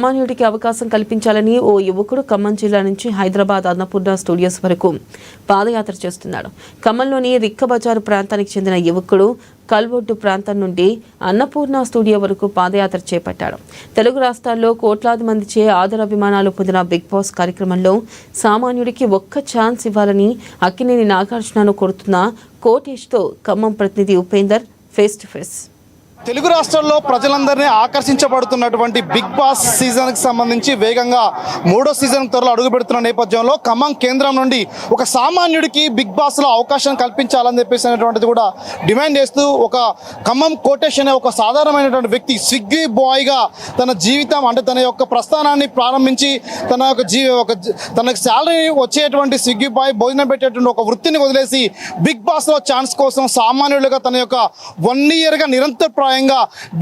సామాన్యుడికి అవకాశం కల్పించాలని ఓ యువకుడు ఖమ్మం జిల్లా నుంచి హైదరాబాద్ అన్నపూర్ణ స్టూడియోస్ వరకు పాదయాత్ర చేస్తున్నాడు. ఖమ్మంలోని రిక్క బజారు ప్రాంతానికి చెందిన యువకుడు కల్వొడ్డు ప్రాంతం నుండి అన్నపూర్ణ స్టూడియో వరకు పాదయాత్ర చేపట్టాడు. తెలుగు రాష్ట్రాల్లో కోట్లాది మందిచే ఆదరాభిమానాలు పొందిన బిగ్ బాస్ కార్యక్రమంలో సామాన్యుడికి ఒక్క ఛాన్స్ ఇవ్వాలని అక్కినేని నాగార్జునను కోరుతున్న కోటేష్తో ఖమ్మం ప్రతినిధి Upender face to face. Telugu రాష్ట్రాల్లో ప్రజలందరినీ ఆకర్షించబడుతున్నటువంటి బిగ్ బాస్ సీజన్కి సంబంధించి వేగంగా 3వ సీజన్ త్వరలో అడుగు పెడుతున్న నేపథ్యంలో ఖమ్మం కేంద్రం నుండి ఒక సామాన్యుడికి బిగ్ బాస్లో అవకాశం కల్పించాలని చెప్పేసినటువంటిది కూడా డిమాండ్ చేస్తూ ఒక ఖమ్మం కోటేష్ అనే ఒక సాధారణమైనటువంటి వ్యక్తి స్విగ్గీ బాయ్గా తన జీవితం అంటే తన యొక్క ప్రస్థానాన్ని ప్రారంభించి తనకు శాలరీ వచ్చేటువంటి స్విగ్గీ బాయ్ భోజనం పెట్టేటువంటి ఒక వృత్తిని వదిలేసి బిగ్ బాస్లో ఛాన్స్ కోసం సామాన్యులుగా తన యొక్క 1 ఇయర్గా నిరంతర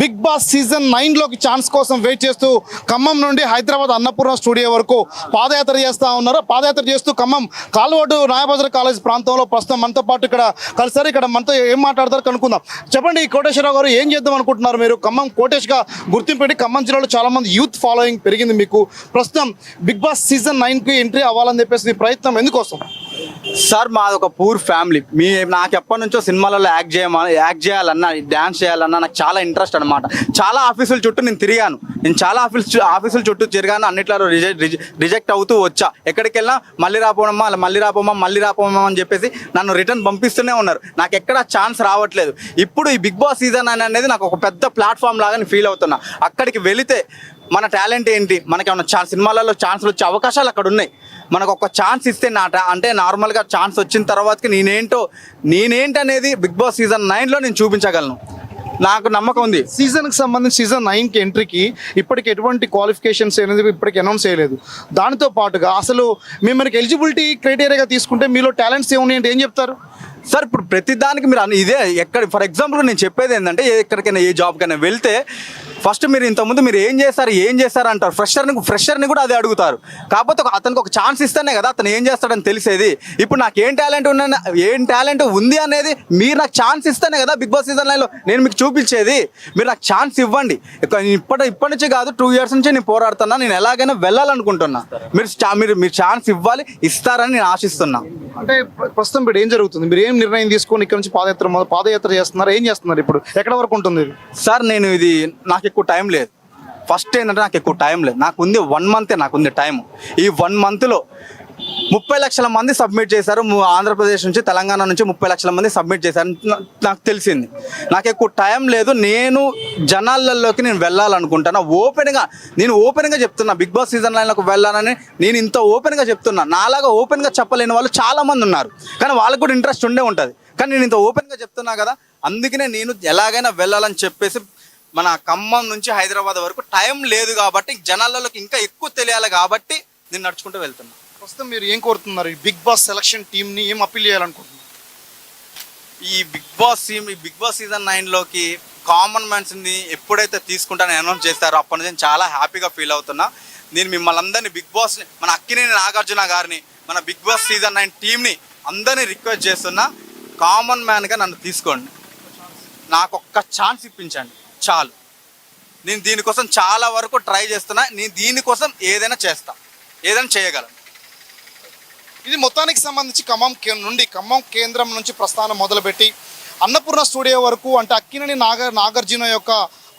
బిగ్ బాస్ సీజన్ 9లోకి ఛాన్స్ కోసం వెయిట్ చేస్తూ ఖమ్మం నుండి హైదరాబాద్ అన్నపూర్ణ స్టూడియో వరకు పాదయాత్ర చేస్తూ ఉన్నారు. పాదయాత్ర చేస్తూ ఖమ్మం కాలువడ్డు నాయబజార్ కాలేజ్ ప్రాంతంలో ప్రస్తుతం మనతో పాటు ఇక్కడ కలిసారు. ఇక్కడ మనతో ఏం మాట్లాడతారు కనుక్కుందాం. చెప్పండి కోటేశ్వరరావు గారు, ఏం చేద్దాం అనుకుంటున్నారు మీరు? ఖమ్మం కోటేష్గా గుర్తింపు పెట్టి ఖమ్మం జిల్లాలో చాలా మంది యూత్ ఫాలోయింగ్ పెరిగింది మీకు. ప్రస్తుతం బిగ్ బాస్ సీజన్ 9కి ఎంట్రీ అవ్వాలని చెప్పేసి ప్రయత్నం ఎందుకోసం? సార్ మాది ఒక పూర్ ఫ్యామిలీ. నాకు ఎప్పటి నుంచో సినిమాలలో యాక్ట్ చేయాలన్నా డ్యాన్స్ చేయాలన్నా నాకు చాలా ఇంట్రెస్ట్ అనమాట. చాలా ఆఫీసుల చుట్టూ నేను తిరిగాను. నేను చాలా ఆఫీసుల చుట్టూ తిరిగాను. అన్నిట్లో రిజెక్ట్ అవుతూ వచ్చా. ఎక్కడికి వెళ్ళినా మళ్ళీ రాపోమా అని చెప్పేసి నన్ను రిటర్న్ పంపిస్తూనే ఉన్నారు. నాకు ఎక్కడ ఛాన్స్ రావట్లేదు. ఇప్పుడు ఈ బిగ్ బాస్ సీజన్ అనేది నాకు ఒక పెద్ద ప్లాట్ఫామ్ లాగా నేను ఫీల్ అవుతున్నా. అక్కడికి వెళితే మన టాలెంట్ ఏంటి, మనకి ఏమన్నా సినిమాలలో ఛాన్స్లు వచ్చే అవకాశాలు అక్కడ ఉన్నాయి. మనకు ఒక ఛాన్స్ ఇస్తే అంటే నార్మల్గా ఛాన్స్ వచ్చిన తర్వాతకి నేనేంటి అనేది బిగ్ బాస్ సీజన్ 9లో నేను చూపించగలను. నాకు నమ్మకం ఉంది. సీజన్కి సంబంధించి సీజన్ 9కి ఎంట్రీకి ఇప్పటికి ఎటువంటి క్వాలిఫికేషన్స్ అనేది ఇప్పటికి అనౌన్స్ చేయలేదు. దానితో పాటుగా అసలు మిమ్మల్ని ఎలిజిబిలిటీ క్రైటీరియాగా తీసుకుంటే మీలో టాలెంట్స్ ఏమున్నాయి అంటే ఏం చెప్తారు? సార్ ఇప్పుడు ప్రతిదానికి మీరు ఇదే ఫర్ ఎగ్జాంపుల్ నేను చెప్పేది ఏంటంటే ఎక్కడికైనా ఏ జాబ్కైనా వెళ్తే ఫస్ట్ మీరు ఇంతకుముందు మీరు ఏం చేస్తారు అంటారు. ఫ్రెషర్ని కూడా అదే అడుగుతారు. కాకపోతే అతనికి ఒక ఛాన్స్ ఇస్తేనే కదా అతను ఏం చేస్తాడని తెలిసేది. ఇప్పుడు నాకు ఏం టాలెంట్ ఉంది అనేది మీరు నాకు ఛాన్స్ ఇస్తేనే కదా బిగ్ బాస్ సీజన్ 9లో నేను మీకు చూపించేది. మీరు నాకు ఛాన్స్ ఇవ్వండి. ఇప్పటి నుంచి కాదు 2 ఇయర్స్ నుంచి నేను పోరాడుతున్నా. నేను ఎలాగైనా వెళ్ళాలనుకుంటున్నా. మీరు ఛాన్స్ ఇవ్వాలి, ఇస్తారని నేను ఆశిస్తున్నా. అంటే ప్రస్తుతం ఇప్పుడు ఏం జరుగుతుంది? మీరు ఏం నిర్ణయం తీసుకొని ఇక్కడ నుంచి పాదయాత్ర చేస్తున్నారు? ఏం చేస్తున్నారు? ఇప్పుడు ఎక్కడ వరకు ఉంటుంది సార్? నాకు ఎక్కువ టైం లేదు. ఫస్ట్ ఏంటంటే నాకు ఎక్కువ టైం లేదు. నాకు ఉంది 1 మంతే నాకుంది టైం. ఈ 1 మంత్లో 30 లక్షల మంది సబ్మిట్ చేశారు. ఆంధ్రప్రదేశ్ నుంచి తెలంగాణ నుంచి 30 లక్షల మంది సబ్మిట్ చేశారు. నాకు తెలిసింది. నాకు ఎక్కువ టైం లేదు. నేను జనాలలోకి వెళ్ళాలనుకుంటున్నా. నేను ఓపెన్గా చెప్తున్నా బిగ్ బాస్ సీజన్ 9లోకి వెళ్ళాలని నేను ఇంత ఓపెన్గా చెప్తున్నా. నాలాగా ఓపెన్గా చెప్పలేని వాళ్ళు చాలామంది ఉన్నారు. కానీ వాళ్ళకు కూడా ఇంట్రెస్ట్ ఉండే ఉంటుంది. కానీ నేను ఇంత ఓపెన్గా చెప్తున్నా కదా, అందుకనే నేను ఎలాగైనా వెళ్ళాలని చెప్పేసి మన ఖమ్మం నుంచి హైదరాబాద్ వరకు టైం లేదు కాబట్టి జనాలలోకి ఇంకా ఎక్కువ తెలియాలి కాబట్టి నేను నడుచుకుంటూ వెళ్తున్నా. ప్రస్తుతం మీరు ఏం కోరుతున్నారు? ఈ బిగ్ బాస్ సెలక్షన్ టీమ్ని ఏం అప్పీల్ చేయాలనుకుంటున్నారు? ఈ బిగ్ బాస్ సీజన్ 9లోకి కామన్ మ్యాన్స్ని ఎప్పుడైతే తీసుకుంటానని అనౌన్స్ చేస్తారో అప్పటి నుంచి చాలా హ్యాపీగా ఫీల్ అవుతున్నా. నేను మిమ్మల్ని అందరినీ బిగ్ బాస్ని, మన అక్కినేని నాగార్జున గారిని, మన బిగ్ బాస్ సీజన్ 9 టీమ్ని అందరినీ రిక్వెస్ట్ చేస్తున్నా. కామన్ మ్యాన్గా నన్ను తీసుకోండి. నాకు ఒక్క ఛాన్స్ ఇప్పించండి చాలు. నేను దీనికోసం చాలా వరకు ట్రై చేస్తున్నా. నేను దీనికోసం ఏదైనా చేయగలను. ఇది మొత్తానికి సంబంధించి ఖమ్మం కేంద్రం నుంచి ప్రస్థానం మొదలుపెట్టి అన్నపూర్ణ స్టూడియో వరకు అంటే అక్కినేని నాగార్జున యొక్క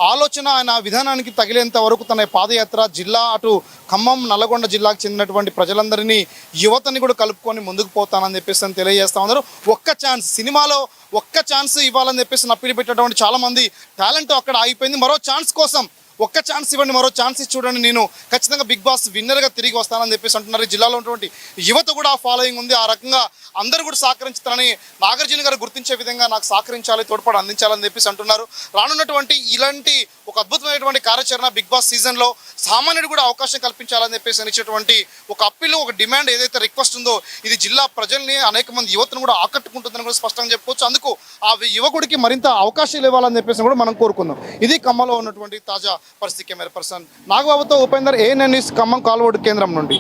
ఆలోచన ఆయన విధానానికి తగిలేంత వరకు తన పాదయాత్ర జిల్లా అటు ఖమ్మం నల్లగొండ జిల్లాకు చెందినటువంటి ప్రజలందరినీ యువతని కూడా కలుపుకొని ముందుకు పోతానని చెప్పేసి తెలియజేస్తా ఉన్నారు. సినిమాలో ఒక్క ఛాన్స్ ఇవ్వాలని చెప్పేసి అప్పీల్ పెట్టేటువంటి చాలామంది టాలెంట్ అక్కడ ఆగిపోయింది. మరో ఛాన్స్ కోసం ఒక్క ఛాన్స్ ఇవ్వండి, మరో ఛాన్స్ ఇచ్చి చూడండి, నేను ఖచ్చితంగా బిగ్ బాస్ విన్నర్గా తిరిగి వస్తానని చెప్పేసి అంటున్నారు. ఈ జిల్లాలో ఉన్నటువంటి యువత కూడా ఫాలోయింగ్ ఉంది. ఆ రకంగా అందరూ కూడా సహకరించుతారని నాగార్జున గారు గుర్తించే విధంగా నాకు సహకరించాలి, తోడ్పాటు అందించాలని చెప్పేసి అంటున్నారు. రానున్నటువంటి ఇలాంటి ఒక అద్భుతమైనటువంటి కార్యాచరణ బిగ్ బాస్ సీజన్లో సామాన్యుడు కూడా అవకాశం కల్పించాలని చెప్పేసి ఇచ్చేటువంటి ఒక అప్పీల్, ఒక డిమాండ్ ఏదైతే రిక్వెస్ట్ ఉందో ఇది జిల్లా ప్రజల్ని అనేక మంది యువతను కూడా ఆకట్టుకుంటుందని కూడా స్పష్టంగా చెప్పుకోవచ్చు. అందుకు ఆ యువకుడికి మరింత అవకాశాలు ఇవ్వాలని చెప్పేసి కూడా మనం కోరుకుందాం. ఇది ఖమ్మంలో ఉన్నటువంటి తాజా పరిస్థితి. కెమెరా పర్సన్ నాగబాబుతో ఉపేందర్, ANN న్యూస్, ఖమ్మం కాలువడ్డు కేంద్రం నుండి.